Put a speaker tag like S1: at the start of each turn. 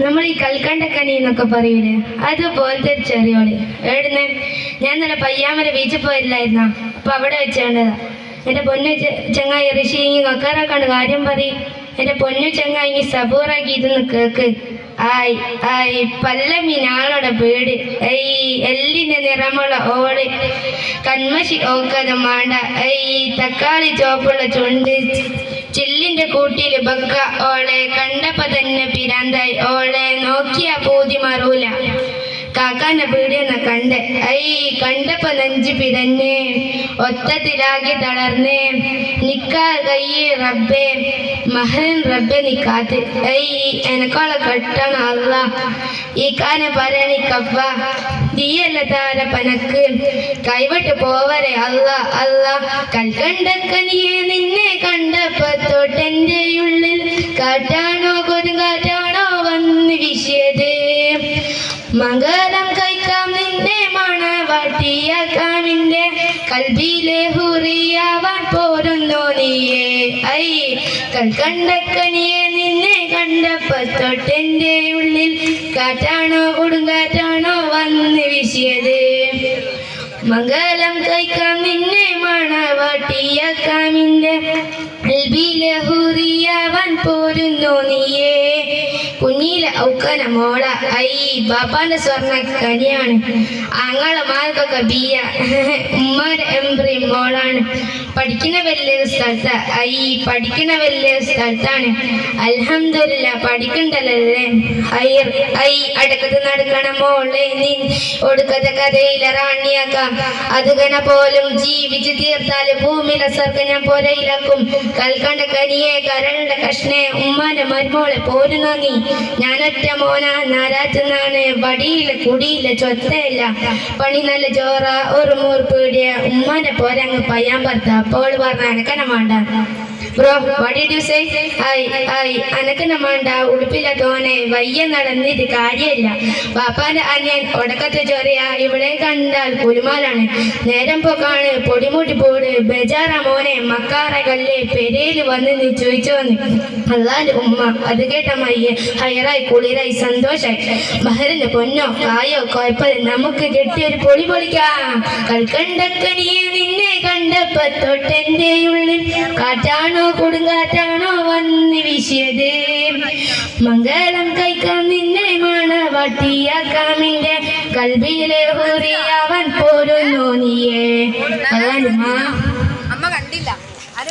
S1: നമ്മൾ ഈ കൽക്കണ്ടക്കനി എന്നൊക്കെ പറയൂലേ, അതുപോലത്തെ ഒരു ചെറിയോളി. എവിടുന്ന്? ഞാൻ നല്ല പയ്യാമല ബീച്ചിൽ പോയില്ലായിരുന്നോ, അപ്പൊ അവിടെ വെച്ചേണ്ടതാ. എൻ്റെ പൊന്നു ചങ്ങായി ഋഷി ഇങ്ങി കക്കാറാക്കാണ്ട് കാര്യം പറയും. എൻ്റെ പൊന്നു ചങ്ങായി ഇങ്ങി സബൂറാക്കി ഇതൊന്ന് കേക്ക്. ആയി ആയി പല്ലമി നാളോടെ പേട് ഐ എല്ലിന്റെ നിറമുള്ള ഓള് കന്മശി ഓക്കത് മാണ്ട ഐ തക്കാളി ചോപ്പുള്ള ചുണ്ട് ചില്ലിന്റെ കൂട്ടില് ബക്ക ഓളെ കണ്ടപ്പോ തന്നെ പിരാന്തായി ഓളെ നോക്കിയ പൂതി മറൂല കാക്കാന്റെ പീടിയെന്ന കണ്ട് ഐ കണ്ടപ്പോ നെഞ്ച് പിടഞ്ഞേ ഒത്തത്തിലാകി തളർന്നേ നിക്കാ കയ്യേ റബ്ബേ മഹൻ റബ്ബെ നിക്കാത്ത് ഐ എനക്കോളെ കെട്ടണം അല്ല ഈ കാനെ പറയണിക്കവ തീയല്ല താര പനക്ക് കൈവിട്ട് പോവരെ അല്ല അല്ല കൽക്കണ്ടക്കനിയെ നിന്നെ കണ്ടപ്പോ തൊട്ടെന്റെ ഉള്ളിൽ കാറ്റാണോ കൊടുങ്കാറ്റാണോ വന്ന് വിശിയത് മംഗലം കഴിക്കാം നിന്നെ മണവാട്ടിയാക്കാമിന്റെ കൽബിലെ ഹുറിയാവാൻ പോരുന്നോ നീയേ ഐ കൽക്കണ്ടക്കനിയെ നിന്നെ കണ്ടപ്പോ തൊട്ടെന്റെ ഉള്ളിൽ കാറ്റാണോ കൊടുങ്കാറ്റാണോ വന്ന് വീശിയത് മംഗലം കഴിക്കാം നിന്നെ മണവാട്ടിയാക്കാമിന്റെ കൽബിലെ ഹുറിയാവാൻ പോരുന്നോ നീയേ കുഞ്ഞിലെ ഔക്കന മോള ഐ ബാപ്പാന്റെ സ്വർണ്ണ കനിയാണ് ആങ്ങളെ മാർക്കൊക്കെ ബിയ ഉമ്മാരെ എംബ്രി മോളാണ് പഠിക്കുന്ന വലിയ സ്ഥലത്ത് ഐ പഠിക്കുന്ന വലിയ സ്ഥലത്താണ് അൽഹംദുലില്ല പഠിക്കണ്ടല്ലേ ഐർ ഐ അടക്കത്ത് നടക്കണ മോളെ നിൻ ഒടുക്കത്തെ കഥയിലെ റാണിയാക്കാം അതുകന പോലും ജീവിച്ച് തീർത്താല് ഭൂമിയിലെ സ്വർഗ്ഗം ഞാൻ പൊരയിലാക്കും കൽക്കണ്ട കനിയെ കരളുടെ കഷ്ണെ ഉമ്മാന്റെ മരുമോളെ പോരുന്ന നീ ഞാനൊറ്റ മോന നാരാറ്റുന്നാണ് വടിയിലെ കുടിയിലെ ചൊത്തയില്ല പണി നല്ല ചോറ ഒരു മൂർപ്പീടിയ ഉമ്മാന്റെ പോരങ്ങ് പയ്യാൻ പറത്ത അപ്പോൾ പറഞ്ഞ അനക്കന വേണ്ട bro what did you say അനക്കന വേണ്ട ഉടുപ്പില്ല തോനെ വയ്യ നടന്നിട്ട് കാര്യമില്ല പാപ്പാന്റെ അനിയൻ ഒടക്കത്തെ ചൊറിയ ഇവിടെ കണ്ടാൽ കുലുമാലാണ് നേരം പോക്കാണ് പൊടിമുട്ടി പോട് ബജാറ മോനെ മക്കാറ കല്ലേ പെരയില് വന്ന് നീ ചോദിച്ചോന്ന് അല്ലാന്റെ ഉമ്മ അത് കേട്ട മയ്യെ ഹയറായി കുളിരായി സന്തോഷായി ബഹറിന്റെ പൊന്നോ കായോ കുഴപ്പമില്ല നമുക്ക് കെട്ടിയൊരു പൊടി പൊളിക്കാം കൽക്കണ്ടക്കനിയെ നിന്നെ കണ്ടപ്പോ തൊട്ടെന്റെ ഉള്ളിൽ കാറ്റാണോ കൊടുങ്കാറ്റാണോ വന്ന് വീശിയത് മംഗലം കഴിക്കാൻ നിന്നെ മണവാട്ടിയാക്കാമിന്റെ കൽബിലെ ഹുറിയാവാൻ പോരുന്നോ നീയേ
S2: അമ്മ കണ്ടില്ല.